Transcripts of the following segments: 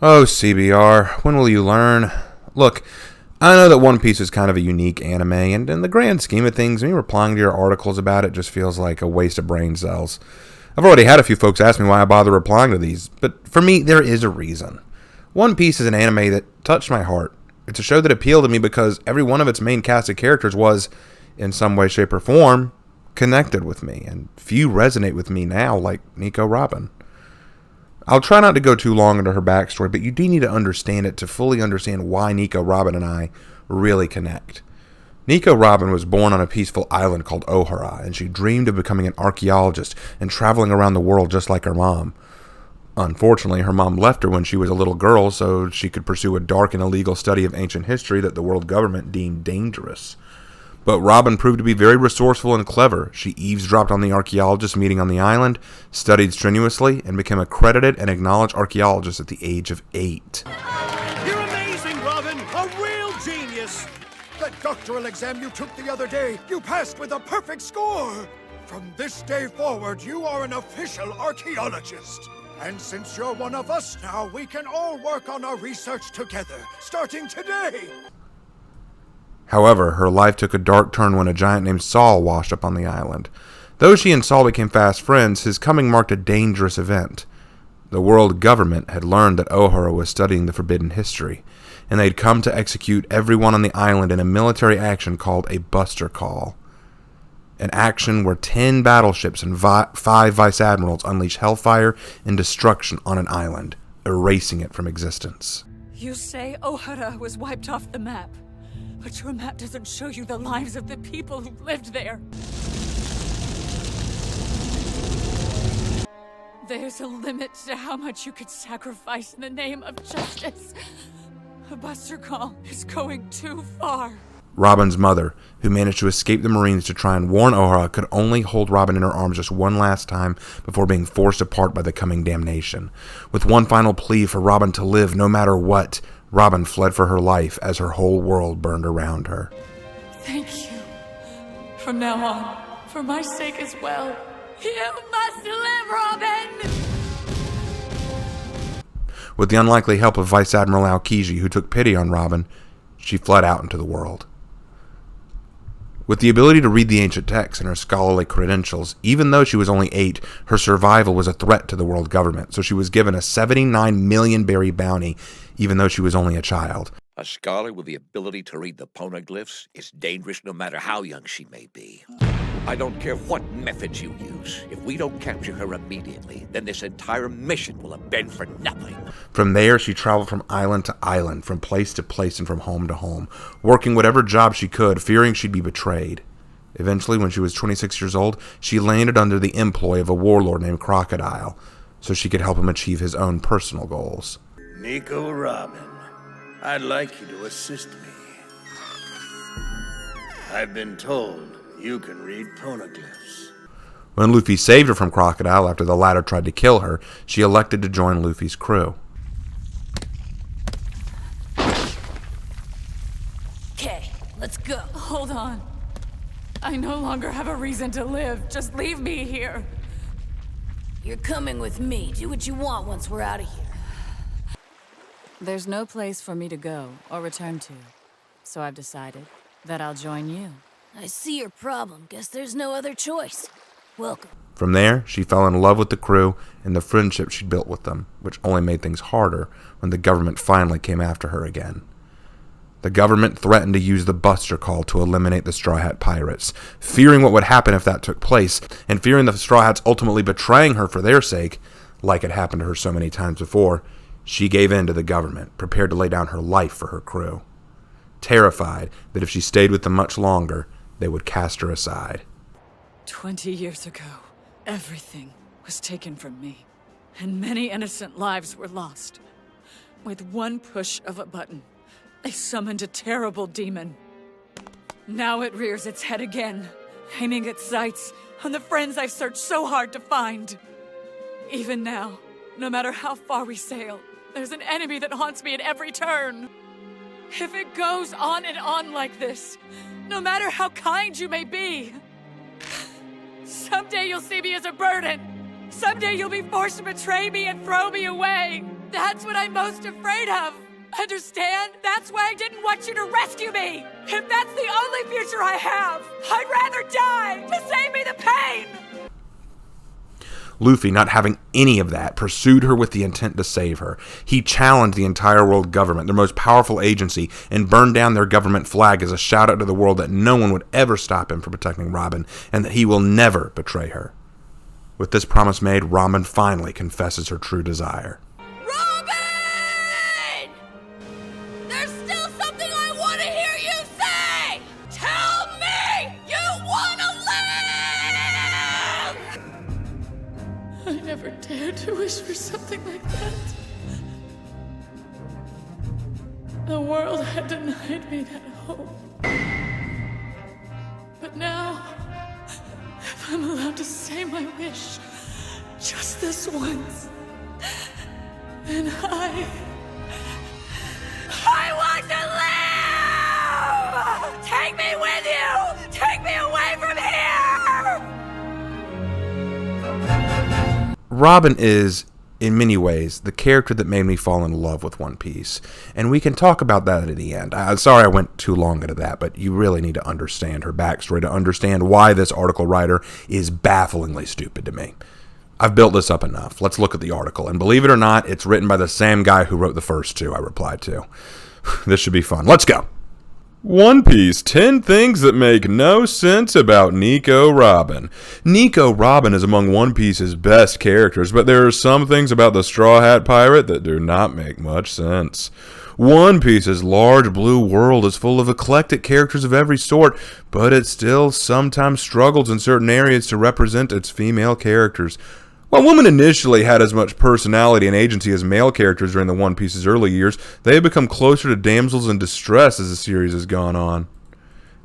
Oh, CBR, when will you learn? Look, I know that One Piece is kind of a unique anime, and in the grand scheme of things, me replying to your articles about it just feels like a waste of brain cells. I've already had a few folks ask me why I bother replying to these, but for me, there is a reason. One Piece is an anime that touched my heart. It's a show that appealed to me because every one of its main cast of characters was, in some way, shape, or form, connected with me, and few resonate with me now like Nico Robin. I'll try not to go too long into her backstory, but you do need to understand it to fully understand why Nico Robin and I really connect. Nico Robin was born on a peaceful island called Ohara, and she dreamed of becoming an archaeologist and traveling around the world just like her mom. Unfortunately, her mom left her when she was a little girl so she could pursue a dark and illegal study of ancient history that the world government deemed dangerous. But Robin proved to be very resourceful and clever. She eavesdropped on the archaeologists meeting on the island, studied strenuously, and became a credited and acknowledged archaeologist at the age of 8. You're amazing, Robin! A real genius! That doctoral exam you took the other day, you passed with a perfect score! From this day forward, you are an official archaeologist. And since you're one of us now, we can all work on our research together, starting today! However, her life took a dark turn when a giant named Saul washed up on the island. Though she and Saul became fast friends, his coming marked a dangerous event. The world government had learned that Ohara was studying the forbidden history, and they'd come to execute everyone on the island in a military action called a Buster Call. An action where 10 battleships and 5 vice admirals unleash hellfire and destruction on an island, erasing it from existence. You say Ohara was wiped off the map. But your map doesn't show you the lives of the people who lived there. There's a limit to how much you could sacrifice in the name of justice. A Buster Call is going too far. Robin's mother, who managed to escape the Marines to try and warn Ohara, could only hold Robin in her arms just one last time before being forced apart by the coming damnation. With one final plea for Robin to live no matter what, Robin fled for her life as her whole world burned around her. Thank you. From now on, for my sake as well, you must live, Robin! With the unlikely help of Vice Admiral Aokiji, who took pity on Robin, she fled out into the world. With the ability to read the ancient texts and her scholarly credentials, even though she was only 8, her survival was a threat to the world government, so she was given a 79 million berry bounty, even though she was only a child. A scholar with the ability to read the poneglyphs is dangerous no matter how young she may be. I don't care what methods you use. If we don't capture her immediately, then this entire mission will have been for nothing. From there, she traveled from island to island, from place to place, and from home to home, working whatever job she could, fearing she'd be betrayed. Eventually, when she was 26 years old, she landed under the employ of a warlord named Crocodile, so she could help him achieve his own personal goals. Nico Robin, I'd like you to assist me. I've been told you can read poneglyphs. When Luffy saved her from Crocodile after the latter tried to kill her, she elected to join Luffy's crew. Okay, let's go. Hold on. I no longer have a reason to live. Just leave me here. You're coming with me. Do what you want once we're out of here. There's no place for me to go or return to, so I've decided that I'll join you. I see your problem. Guess there's no other choice. Welcome. From there, she fell in love with the crew and the friendship she'd built with them, which only made things harder when the government finally came after her again. The government threatened to use the Buster Call to eliminate the Straw Hat Pirates. Fearing what would happen if that took place, and fearing the Straw Hats ultimately betraying her for their sake, like it happened to her so many times before, she gave in to the government, prepared to lay down her life for her crew. Terrified that if she stayed with them much longer, they would cast her aside. 20 years ago, everything was taken from me, and many innocent lives were lost. With one push of a button, they summoned a terrible demon. Now it rears its head again, aiming its sights on the friends I've searched so hard to find. Even now, no matter how far we sail, there's an enemy that haunts me at every turn. If it goes on and on like this, no matter how kind you may be, someday you'll see me as a burden, Someday you'll be forced to betray me and throw me away. That's what I'm most afraid of. Understand? That's why I didn't want you to rescue me. If that's the only future I have, I'd rather die to save me the pain. Luffy, not having any of that, pursued her with the intent to save her. He challenged the entire world government, their most powerful agency, and burned down their government flag as a shout-out to the world that no one would ever stop him from protecting Robin, and that he will never betray her. With this promise made, Robin finally confesses her true desire. Robin! There's still something I want to hear you say! Tell me you want to live! I never dared to wish for something like that. The world had denied me that hope. But now, if I'm allowed to say my wish, just this once, then I want to live! Take me with you! Take me away from here! Robin is, in many ways, the character that made me fall in love with One Piece. And we can talk about that at the end. I'm sorry I went too long into that, but you really need to understand her backstory to understand why this article writer is bafflingly stupid to me. I've built this up enough. Let's look at the article. And believe it or not, it's written by the same guy who wrote the first two I replied to. This should be fun. Let's go. One Piece, 10 things that make no sense about Nico Robin. Nico Robin is among One Piece's best characters, but there are some things about the Straw Hat Pirate that do not make much sense. One Piece's large blue world is full of eclectic characters of every sort, but it still sometimes struggles in certain areas to represent its female characters. While women initially had as much personality and agency as male characters during the One Piece's early years, they have become closer to damsels in distress as the series has gone on.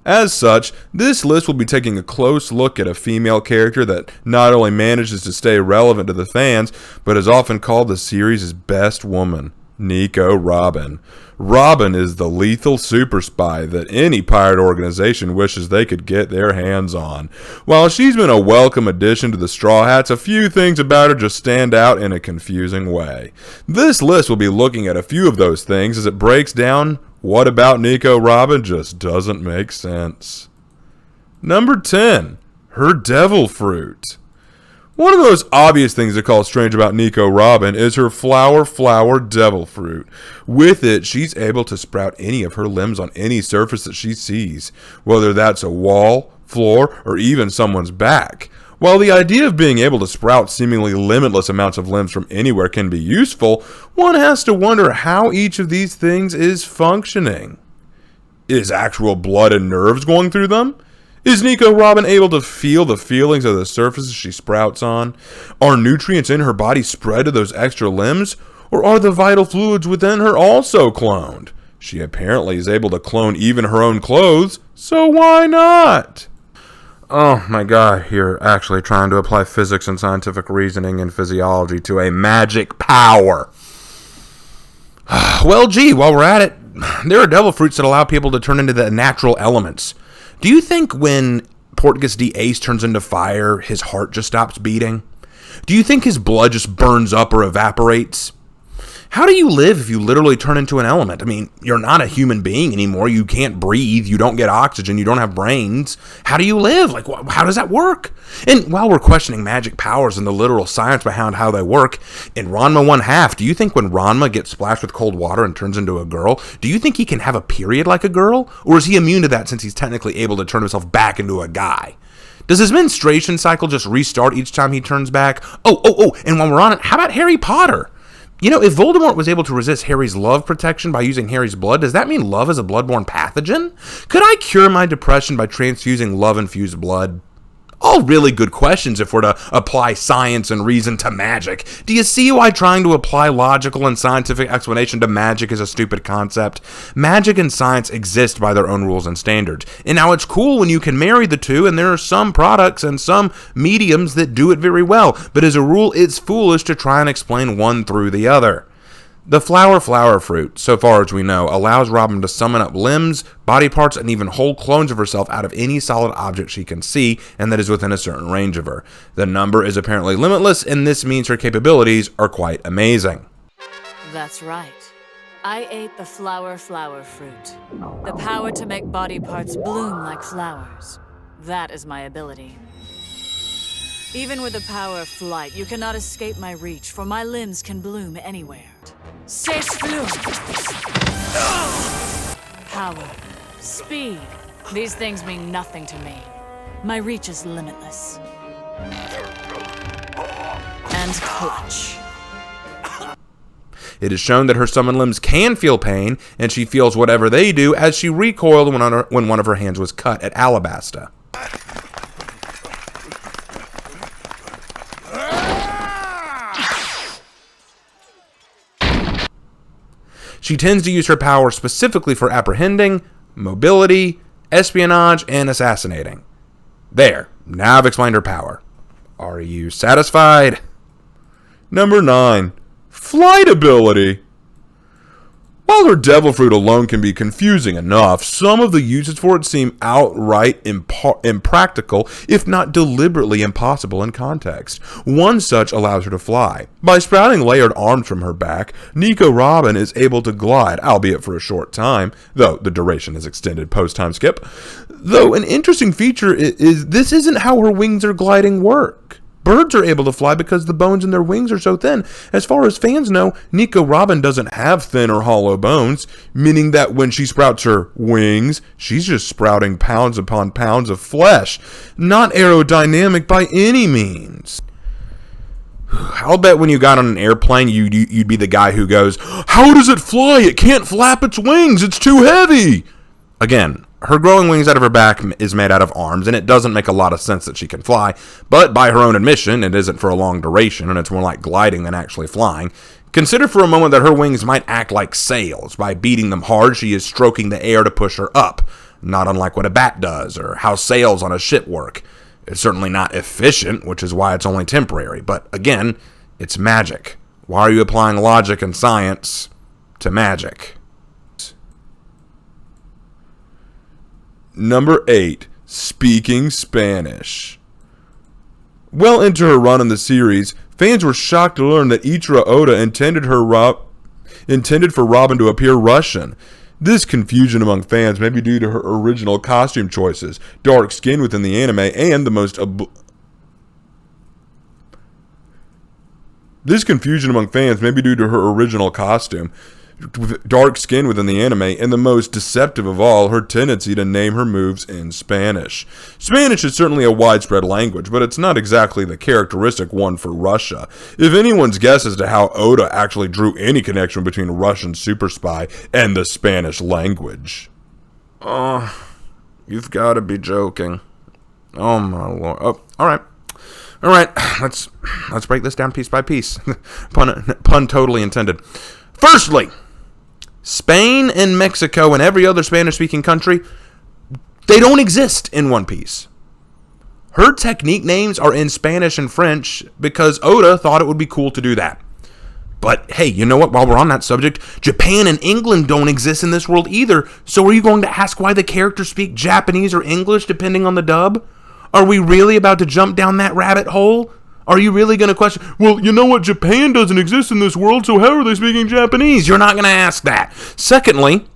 As such, this list will be taking a close look at a female character that not only manages to stay relevant to the fans, but is often called the series' best woman, Nico Robin. Robin is the lethal super spy that any pirate organization wishes they could get their hands on. While she's been a welcome addition to the Straw Hats, a few things about her just stand out in a confusing way. This list will be looking at a few of those things as it breaks down what about Nico Robin just doesn't make sense. Number 10. Her devil fruit. One of the most obvious things to call strange about Nico Robin is her flower devil fruit. With it, she's able to sprout any of her limbs on any surface that she sees, whether that's a wall, floor, or even someone's back. While the idea of being able to sprout seemingly limitless amounts of limbs from anywhere can be useful, one has to wonder how each of these things is functioning. Is actual blood and nerves going through them? Is Nico Robin able to feel the feelings of the surfaces she sprouts on? Are nutrients in her body spread to those extra limbs? Or are the vital fluids within her also cloned? She apparently is able to clone even her own clothes, so why not? Oh my god, you're actually trying to apply physics and scientific reasoning and physiology to a magic power. Well, gee, while we're at it, there are devil fruits that allow people to turn into the natural elements. Do you think when Portuguese D. Ace turns into fire, his heart just stops beating? Do you think his blood just burns up or evaporates? How do you live if you literally turn into an element? I mean, you're not a human being anymore. You can't breathe. You don't get oxygen. You don't have brains. How do you live? Like, how does that work? And while we're questioning magic powers and the literal science behind how they work, in Ranma 1/2, do you think when Ranma gets splashed with cold water and turns into a girl, do you think he can have a period like a girl? Or is he immune to that since he's technically able to turn himself back into a guy? Does his menstruation cycle just restart each time he turns back? Oh, and while we're on it, how about Harry Potter? You know, if Voldemort was able to resist Harry's love protection by using Harry's blood, does that mean love is a bloodborne pathogen? Could I cure my depression by transfusing love-infused blood? All really good questions if we're to apply science and reason to magic. Do you see why trying to apply logical and scientific explanation to magic is a stupid concept? Magic and science exist by their own rules and standards. And now it's cool when you can marry the two, and there are some products and some mediums that do it very well. But as a rule, it's foolish to try and explain one through the other. The flower fruit, so far as we know, allows Robin to summon up limbs, body parts, and even whole clones of herself out of any solid object she can see and that is within a certain range of her. The number is apparently limitless, and this means her capabilities are quite amazing. That's right. I ate the flower fruit. The power to make body parts bloom like flowers. That is my ability. Even with the power of flight, you cannot escape my reach, for my limbs can bloom anywhere. Power, speed, these things mean nothing to me. My reach is limitless. And clutch. It is shown that her summoned limbs can feel pain, and she feels whatever they do, as she recoiled when one of her hands was cut at Alabasta. She tends to use her power specifically for apprehending, mobility, espionage, and assassinating. There, now I've explained her power. Are you satisfied? Number 9. Flight ability. While her devil fruit alone can be confusing enough, some of the uses for it seem outright impractical, if not deliberately impossible in context. One such allows her to fly. By sprouting layered arms from her back, Nico Robin is able to glide, albeit for a short time, though the duration is extended post-time skip. Though an interesting feature is this isn't how her wings or gliding work. Birds are able to fly because the bones in their wings are so thin. As far as fans know, Nico Robin doesn't have thin or hollow bones, meaning that when she sprouts her wings, she's just sprouting pounds upon pounds of flesh. Not aerodynamic by any means. I'll bet when you got on an airplane, you'd be the guy who goes, "How does it fly? It can't flap its wings. It's too heavy." Again, her growing wings out of her back is made out of arms, and it doesn't make a lot of sense that she can fly, but by her own admission, it isn't for a long duration, and it's more like gliding than actually flying. Consider for a moment that her wings might act like sails. By beating them hard, she is stroking the air to push her up, not unlike what a bat does, or how sails on a ship work. It's certainly not efficient, which is why it's only temporary, but again, it's magic. Why are you applying logic and science to magic? Number 8, speaking Spanish. Well into her run in the series, fans were shocked to learn that Ichiro Oda intended for Robin to appear Russian. This confusion among fans may be due to her original costume choices, dark skin within the anime, and the most This confusion among fans may be due to her original costume, dark skin within the anime, and the most deceptive of all, her tendency to name her moves in Spanish. Spanish is certainly a widespread language, but it's not exactly the characteristic one for Russia. If anyone's guess as to how Oda actually drew any connection between Russian super spy and the Spanish language. Oh, you've got to be joking. Oh my lord. Oh, all right. Let's break this down piece by piece. Pun totally intended. Firstly, Spain and Mexico and every other Spanish-speaking country, they don't exist in One Piece. Her technique names are in Spanish and French because Oda thought it would be cool to do that. But hey, you know what? While we're on that subject, Japan and England don't exist in this world either. So are you going to ask why the characters speak Japanese or English depending on the dub? Are we really about to jump down that rabbit hole? Are you really going to question, well, you know what, Japan doesn't exist in this world, so how are they speaking Japanese? You're not going to ask that. Secondly,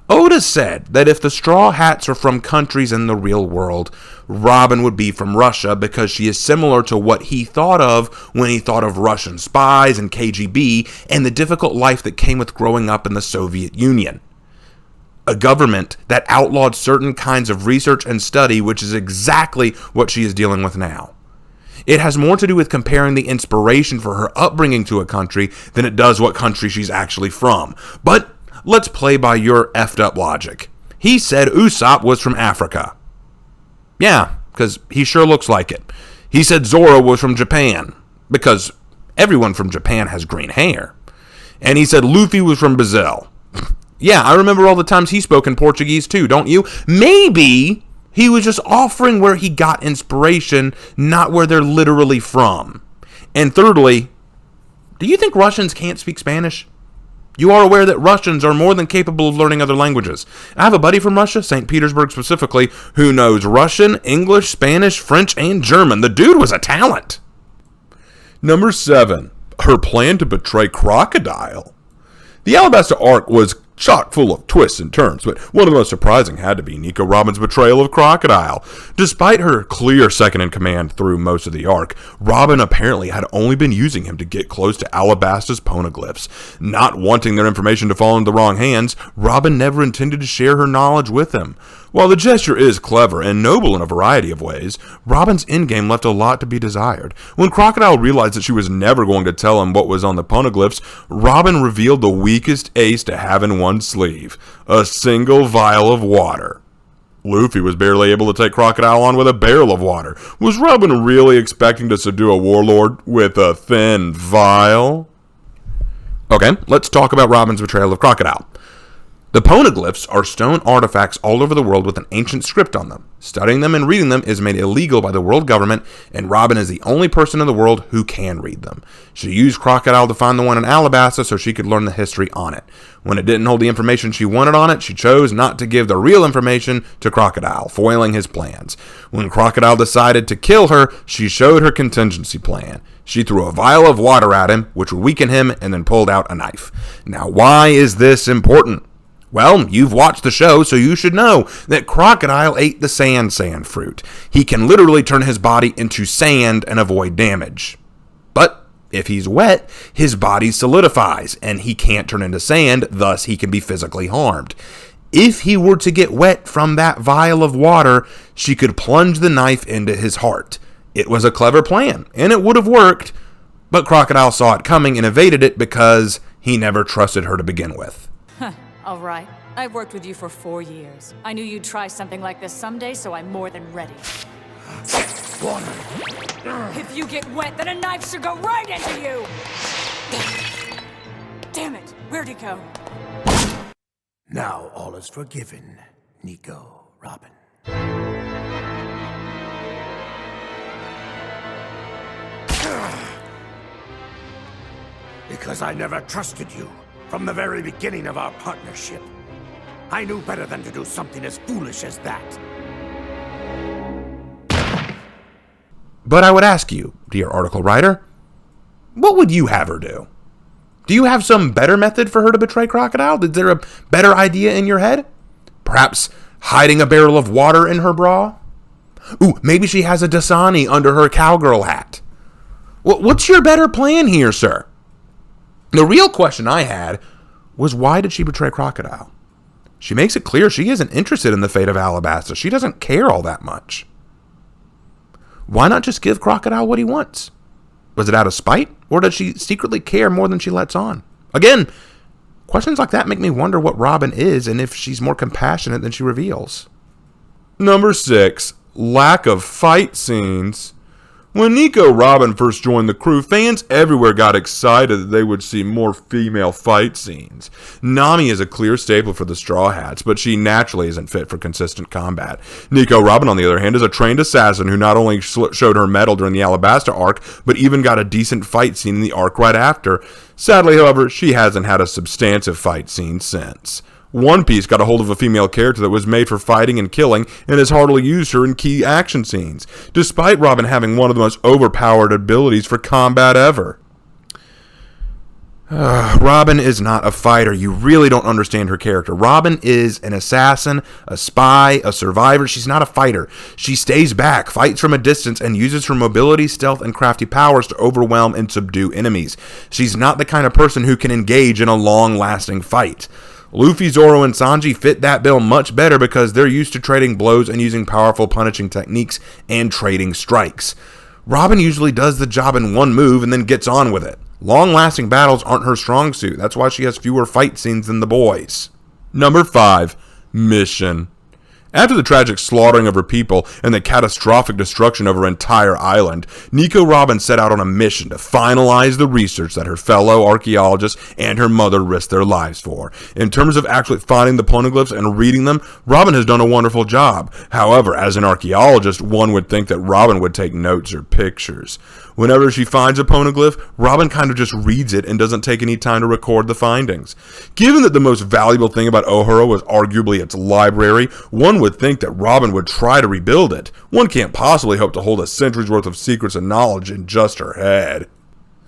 Oda said that if the Straw Hats are from countries in the real world, Robin would be from Russia because she is similar to what he thought of when he thought of Russian spies and KGB and the difficult life that came with growing up in the Soviet Union. A government that outlawed certain kinds of research and study, which is exactly what she is dealing with now. It has more to do with comparing the inspiration for her upbringing to a country than it does what country she's actually from. But let's play by your effed up logic. He said Usopp was from Africa. Yeah, because he sure looks like it. He said Zoro was from Japan, because everyone from Japan has green hair. And he said Luffy was from Brazil. Yeah, I remember all the times he spoke in Portuguese too, don't you? Maybe he was just offering where he got inspiration, not where they're literally from. And thirdly, do you think Russians can't speak Spanish? You are aware that Russians are more than capable of learning other languages. I have a buddy from Russia, St. Petersburg specifically, who knows Russian, English, Spanish, French, and German. The dude was a talent. Number 7. Her plan to betray Crocodile. The Alabasta arc was chock full of twists and turns, but one of the most surprising had to be Nico Robin's betrayal of Crocodile. Despite her clear second-in-command through most of the arc, Robin apparently had only been using him to get close to Alabasta's poneglyphs. Not wanting their information to fall into the wrong hands, Robin never intended to share her knowledge with him. While the gesture is clever and noble in a variety of ways, Robin's endgame left a lot to be desired. When Crocodile realized that she was never going to tell him what was on the poneglyphs, Robin revealed the weakest ace to have in one sleeve: a single vial of water. Luffy was barely able to take Crocodile on with a barrel of water. Was Robin really expecting to subdue a warlord with a thin vial? Okay, let's talk about Robin's betrayal of Crocodile. The poneglyphs are stone artifacts all over the world with an ancient script on them. Studying them and reading them is made illegal by the world government, and Robin is the only person in the world who can read them. She used Crocodile to find the one in Alabasta so she could learn the history on it. When it didn't hold the information she wanted on it, she chose not to give the real information to Crocodile, foiling his plans. When Crocodile decided to kill her, she showed her contingency plan. She threw a vial of water at him, which would weaken him, and then pulled out a knife. Now, why is this important? Well, you've watched the show, so you should know that Crocodile ate the sand fruit. He can literally turn his body into sand and avoid damage. But if he's wet, his body solidifies, and he can't turn into sand, thus he can be physically harmed. If he were to get wet from that vial of water, she could plunge the knife into his heart. It was a clever plan, and it would have worked, but Crocodile saw it coming and evaded it because he never trusted her to begin with. All right. I've worked with you for 4 years. I knew you'd try something like this someday, so I'm more than ready. Water. If you get wet, then a knife should go right into you! Damn it! Where'd he go? Now all is forgiven, Nico, Robin. Because I never trusted you. From the very beginning of our partnership, I knew better than to do something as foolish as that. But I would ask you, dear article writer, what would you have her do? Do you have some better method for her to betray Crocodile? Is there a better idea in your head? Perhaps hiding a barrel of water in her bra? Ooh, maybe she has a Dasani under her cowgirl hat. What's your better plan here, sir? The real question I had was, why did she betray Crocodile? She makes it clear she isn't interested in the fate of Alabasta. She doesn't care all that much. Why not just give Crocodile what he wants? Was it out of spite, or does she secretly care more than she lets on? Again, questions like that make me wonder what Robin is and if she's more compassionate than she reveals. Number 6, lack of fight scenes. When Nico Robin first joined the crew, fans everywhere got excited that they would see more female fight scenes. Nami is a clear staple for the Straw Hats, but she naturally isn't fit for consistent combat. Nico Robin, on the other hand, is a trained assassin who not only showed her mettle during the Alabasta arc, but even got a decent fight scene in the arc right after. Sadly, however, she hasn't had a substantive fight scene since. One Piece got a hold of a female character that was made for fighting and killing and has hardly used her in key action scenes, despite Robin having one of the most overpowered abilities for combat ever. Robin is not a fighter. You really don't understand her character. Robin is an assassin, a spy, a survivor. She's not a fighter. She stays back, fights from a distance, and uses her mobility, stealth, and crafty powers to overwhelm and subdue enemies. She's not the kind of person who can engage in a long-lasting fight. Luffy, Zoro, and Sanji fit that bill much better because they're used to trading blows and using powerful punishing techniques and trading strikes. Robin usually does the job in one move and then gets on with it. Long-lasting battles aren't her strong suit. That's why she has fewer fight scenes than the boys. Number 5, mission. After the tragic slaughtering of her people and the catastrophic destruction of her entire island, Nico Robin set out on a mission to finalize the research that her fellow archaeologists and her mother risked their lives for. In terms of actually finding the poneglyphs and reading them, Robin has done a wonderful job. However, as an archaeologist, one would think that Robin would take notes or pictures. Whenever she finds a poneglyph, Robin kind of just reads it and doesn't take any time to record the findings. Given that the most valuable thing about Ohara was arguably its library, one would think that Robin would try to rebuild it. One can't possibly hope to hold a century's worth of secrets and knowledge in just her head.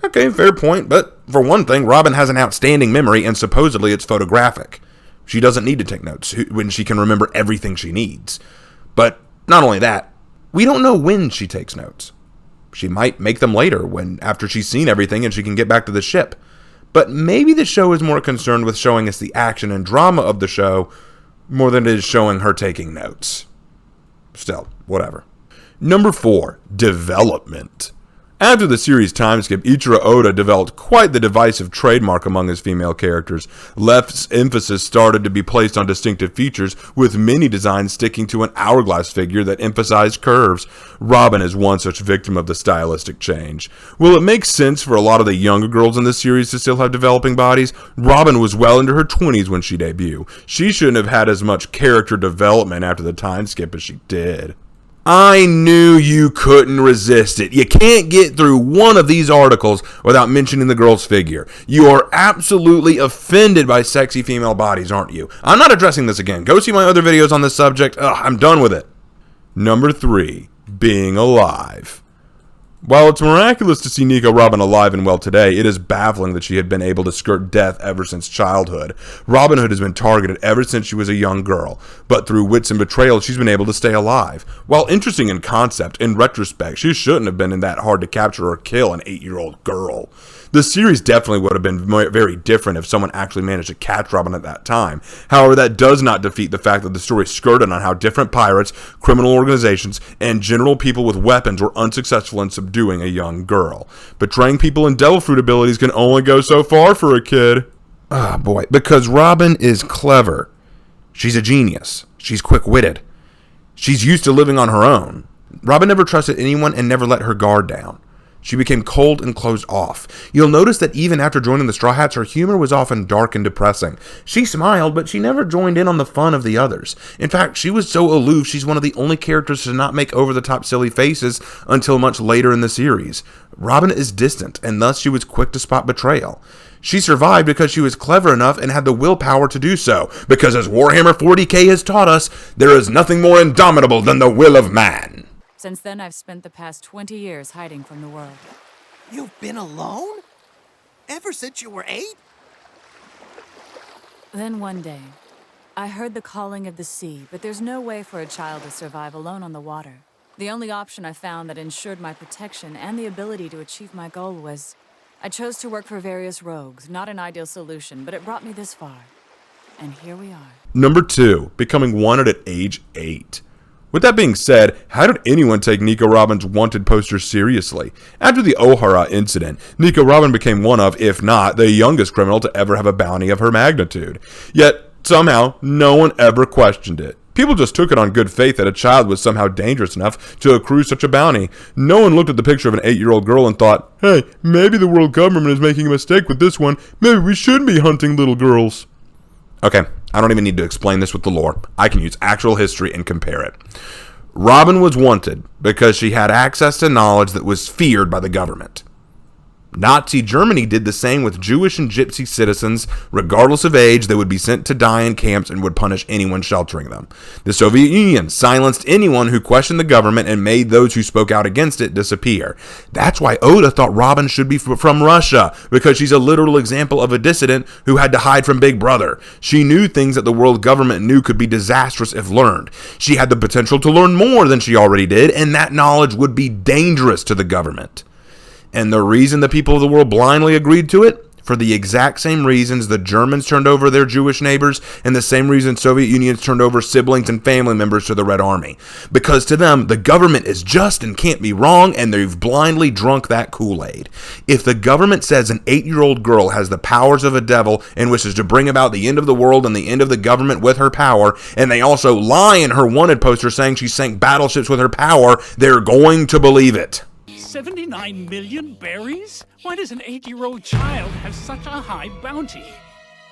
Okay, fair point, but for one thing, Robin has an outstanding memory and supposedly it's photographic. She doesn't need to take notes when she can remember everything she needs. But not only that, we don't know when she takes notes. She might make them later, after she's seen everything and she can get back to the ship. But maybe the show is more concerned with showing us the action and drama of the show more than it is showing her taking notes. Still, whatever. Number 4, development. After the series time skip, Ichiro Oda developed quite the divisive trademark among his female characters. Less emphasis started to be placed on distinctive features, with many designs sticking to an hourglass figure that emphasized curves. Robin is one such victim of the stylistic change. Will it make sense for a lot of the younger girls in this series to still have developing bodies? Robin was well into her 20s when she debuted. She shouldn't have had as much character development after the time skip as she did. I knew you couldn't resist it. You can't get through one of these articles without mentioning the girl's figure. You are absolutely offended by sexy female bodies, aren't you? I'm not addressing this again. Go see my other videos on this subject. I'm done with it. Number 3, being alive. While it's miraculous to see Nico Robin alive and well today, it is baffling that she had been able to skirt death ever since childhood. Robin Hood has been targeted ever since she was a young girl, but through wits and betrayal, she's been able to stay alive. While interesting in concept, in retrospect, she shouldn't have been that hard to capture or kill an 8-year-old girl. The series definitely would have been very different if someone actually managed to catch Robin at that time. However, that does not defeat the fact that the story skirted on how different pirates, criminal organizations, and general people with weapons were unsuccessful in subduing a young girl. Betraying people and devil fruit abilities can only go so far for a kid. Oh boy, because Robin is clever. She's a genius. She's quick-witted. She's used to living on her own. Robin never trusted anyone and never let her guard down. She became cold and closed off. You'll notice that even after joining the Straw Hats, her humor was often dark and depressing. She smiled, but she never joined in on the fun of the others. In fact, she was so aloof, she's one of the only characters to not make over-the-top silly faces until much later in the series. Robin is distant, and thus she was quick to spot betrayal. She survived because she was clever enough and had the willpower to do so, because as Warhammer 40k has taught us, there is nothing more indomitable than the will of man. Since then, I've spent the past 20 years hiding from the world. You've been alone? Ever since you were 8? Then one day, I heard the calling of the sea, but there's no way for a child to survive alone on the water. The only option I found that ensured my protection and the ability to achieve my goal was I chose to work for various rogues. Not an ideal solution, but it brought me this far. And here we are. Number 2, becoming wanted at age 8. With that being said, how did anyone take Nico Robin's wanted poster seriously? After the Ohara incident, Nico Robin became one of, if not, the youngest criminal to ever have a bounty of her magnitude. Yet, somehow, no one ever questioned it. People just took it on good faith that a child was somehow dangerous enough to accrue such a bounty. No one looked at the picture of an 8-year-old girl and thought, hey, maybe the world government is making a mistake with this one. Maybe we shouldn't be hunting little girls. Okay, I don't even need to explain this with the lore. I can use actual history and compare it. Robin was wanted because she had access to knowledge that was feared by the government. Nazi Germany did the same with Jewish and Gypsy citizens. Regardless of age, they would be sent to die in camps and would punish anyone sheltering them. The Soviet Union silenced anyone who questioned the government and made those who spoke out against it disappear. That's why Oda thought Robin should be from Russia, because she's a literal example of a dissident who had to hide from Big Brother. She knew things that the world government knew could be disastrous if learned. She had the potential to learn more than she already did, and that knowledge would be dangerous to the government. And the reason the people of the world blindly agreed to it? For the exact same reasons the Germans turned over their Jewish neighbors and the same reason Soviet Unions turned over siblings and family members to the Red Army. Because to them, the government is just and can't be wrong, and they've blindly drunk that Kool-Aid. If the government says an 8-year-old girl has the powers of a devil and wishes to bring about the end of the world and the end of the government with her power, and they also lie in her wanted poster saying she sank battleships with her power, they're going to believe it. 79 million berries? Why does an 8-year-old child have such a high bounty?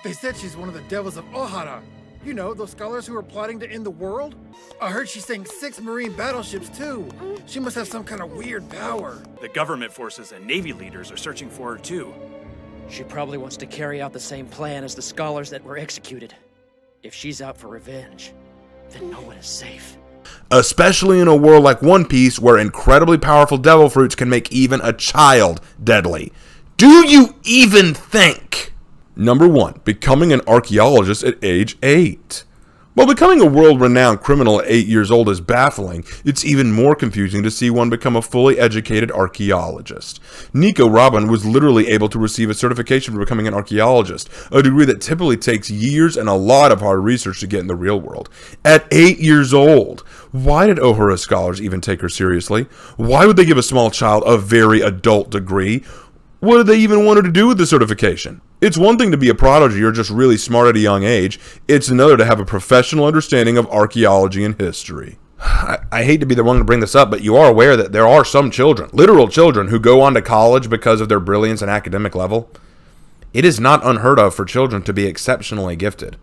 They said she's one of the devils of Ohara. You know, those scholars who are plotting to end the world? I heard she sank 6 Marine battleships, too. She must have some kind of weird power. The government forces and Navy leaders are searching for her, too. She probably wants to carry out the same plan as the scholars that were executed. If she's out for revenge, then no one is safe. Especially in a world like One Piece, where incredibly powerful devil fruits can make even a child deadly. Do you even think? Number 1, becoming an archaeologist at age 8. While becoming a world-renowned criminal at 8 years old is baffling, it's even more confusing to see one become a fully educated archaeologist. Nico Robin was literally able to receive a certification for becoming an archaeologist, a degree that typically takes years and a lot of hard research to get in the real world. At 8 years old, why did Ohura scholars even take her seriously? Why would they give a small child a very adult degree? What did they even want her to do with the certification? It's one thing to be a prodigy or just really smart at a young age. It's another to have a professional understanding of archaeology and history. I hate to be the one to bring this up, but you are aware that there are some children, literal children, who go on to college because of their brilliance and academic level. It is not unheard of for children to be exceptionally gifted,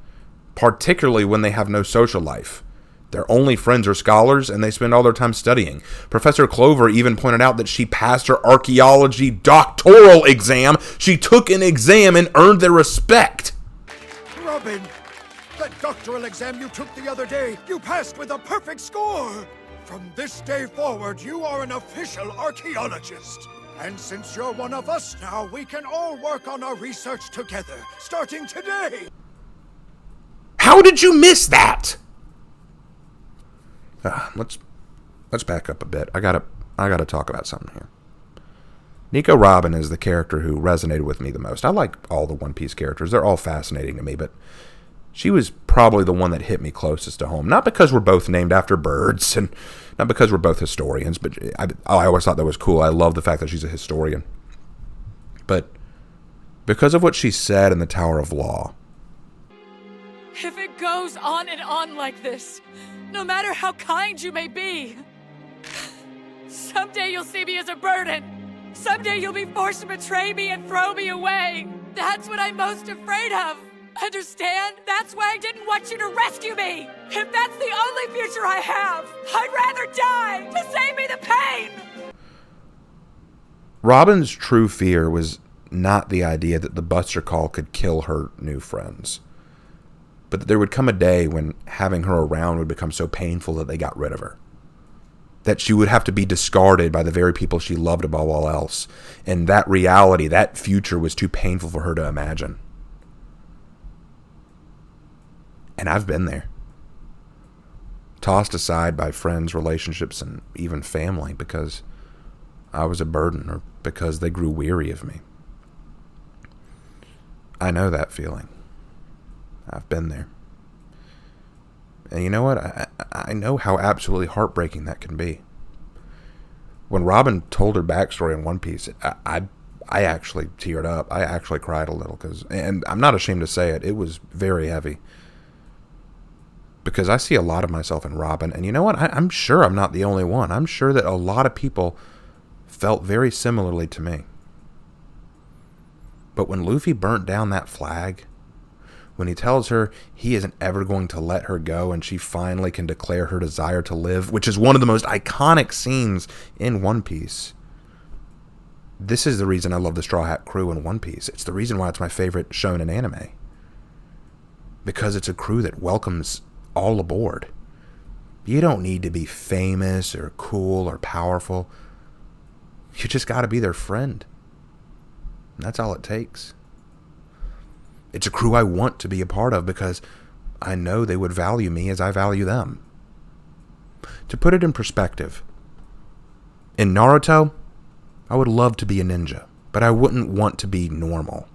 particularly when they have no social life. Their only friends are scholars, and they spend all their time studying. Professor Clover even pointed out that she passed her archaeology doctoral exam. She took an exam and earned their respect. Robin, that doctoral exam you took the other day, you passed with a perfect score. From this day forward, you are an official archaeologist. And since you're one of us now, we can all work on our research together, starting today. How did you miss that? Let's back up a bit. I gotta talk about something here. Nico Robin is the character who resonated with me the most. I like all the One Piece characters. They're all fascinating to me, but she was probably the one that hit me closest to home. Not because we're both named after birds, and not because we're both historians, but I always thought that was cool. I love the fact that she's a historian. But because of what she said in the Tower of Law. If it goes on and on like this, no matter how kind you may be, someday you'll see me as a burden. Someday you'll be forced to betray me and throw me away. That's what I'm most afraid of. Understand? That's why I didn't want you to rescue me. If that's the only future I have, I'd rather die to save me the pain. Robin's true fear was not the idea that the Buster Call could kill her new friends, but that there would come a day when having her around would become so painful that they got rid of her. That she would have to be discarded by the very people she loved above all else. And that reality, that future, was too painful for her to imagine. And I've been there. Tossed aside by friends, relationships, and even family because I was a burden or because they grew weary of me. I know that feeling. I've been there. And you know what? I know how absolutely heartbreaking that can be. When Robin told her backstory in One Piece, I actually teared up. I actually cried a little, and I'm not ashamed to say it, it was very heavy. Because I see a lot of myself in Robin, and you know what? I'm sure I'm not the only one. I'm sure that a lot of people felt very similarly to me. But when Luffy burnt down that flag, when he tells her he isn't ever going to let her go and she finally can declare her desire to live, which is one of the most iconic scenes in One Piece. This is the reason I love the Straw Hat crew in One Piece. It's the reason why it's my favorite shonen anime. Because it's a crew that welcomes all aboard. You don't need to be famous or cool or powerful. You just got to be their friend. And that's all it takes. It's a crew I want to be a part of because I know they would value me as I value them. To put it in perspective, in Naruto, I would love to be a ninja, but I wouldn't want to be normal.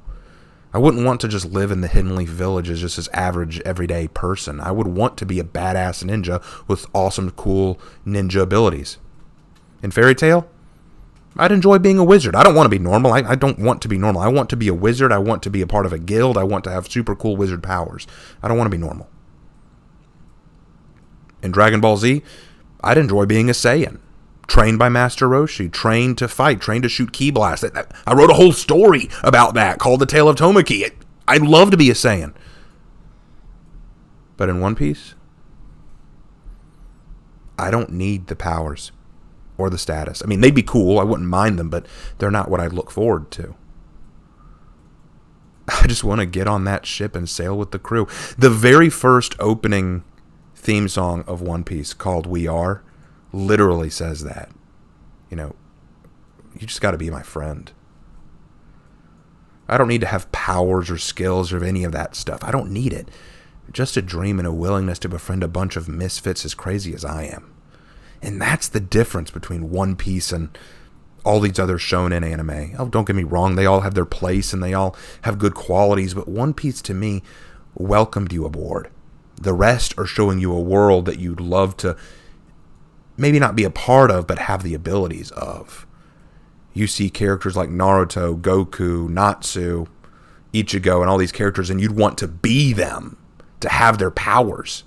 I wouldn't want to just live in the Hidden Leaf Village as just this average, everyday person. I would want to be a badass ninja with awesome, cool ninja abilities. In Fairy Tail, I'd enjoy being a wizard. I don't want to be normal. I don't want to be normal. I want to be a wizard. I want to be a part of a guild. I want to have super cool wizard powers. I don't want to be normal. In Dragon Ball Z, I'd enjoy being a Saiyan. Trained by Master Roshi. Trained to fight. Trained to shoot ki blasts. I wrote a whole story about that called The Tale of Tomoki. I'd love to be a Saiyan. But in One Piece, I don't need the powers or the status. I mean, they'd be cool. I wouldn't mind them, but they're not what I look forward to. I just want to get on that ship and sail with the crew. The very first opening theme song of One Piece, called We Are, literally says that. You know, you just got to be my friend. I don't need to have powers or skills or any of that stuff. I don't need it. Just a dream and a willingness to befriend a bunch of misfits as crazy as I am. And that's the difference between One Piece and all these other shonen anime. Oh, don't get me wrong. They all have their place and they all have good qualities. But One Piece, to me, welcomed you aboard. The rest are showing you a world that you'd love to maybe not be a part of, but have the abilities of. You see characters like Naruto, Goku, Natsu, Ichigo, and all these characters, and you'd want to be them, to have their powers.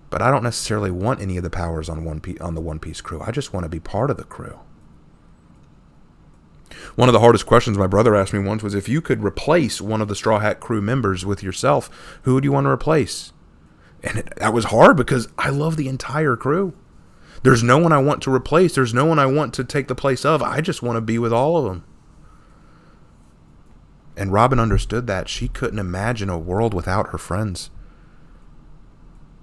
But I don't necessarily want any of the powers on the One Piece crew. I just want to be part of the crew. One of the hardest questions my brother asked me once was, if you could replace one of the Straw Hat crew members with yourself, who would you want to replace? And that was hard because I love the entire crew. There's no one I want to replace. There's no one I want to take the place of. I just want to be with all of them. And Robin understood that. She couldn't imagine a world without her friends.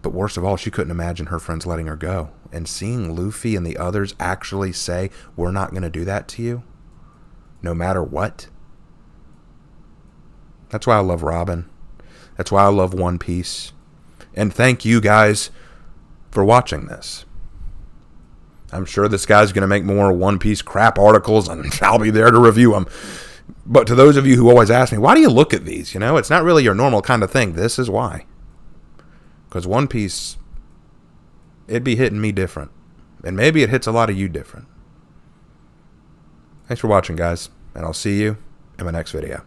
But worst of all, she couldn't imagine her friends letting her go. And seeing Luffy and the others actually say, we're not going to do that to you, no matter what. That's why I love Robin. That's why I love One Piece. And thank you guys for watching this. I'm sure this guy's going to make more One Piece crap articles, and I'll be there to review them. But to those of you who always ask me, why do you look at these? You know, it's not really your normal kind of thing. This is why. Because One Piece, it'd be hitting me different. And maybe it hits a lot of you different. Thanks for watching, guys. And I'll see you in my next video.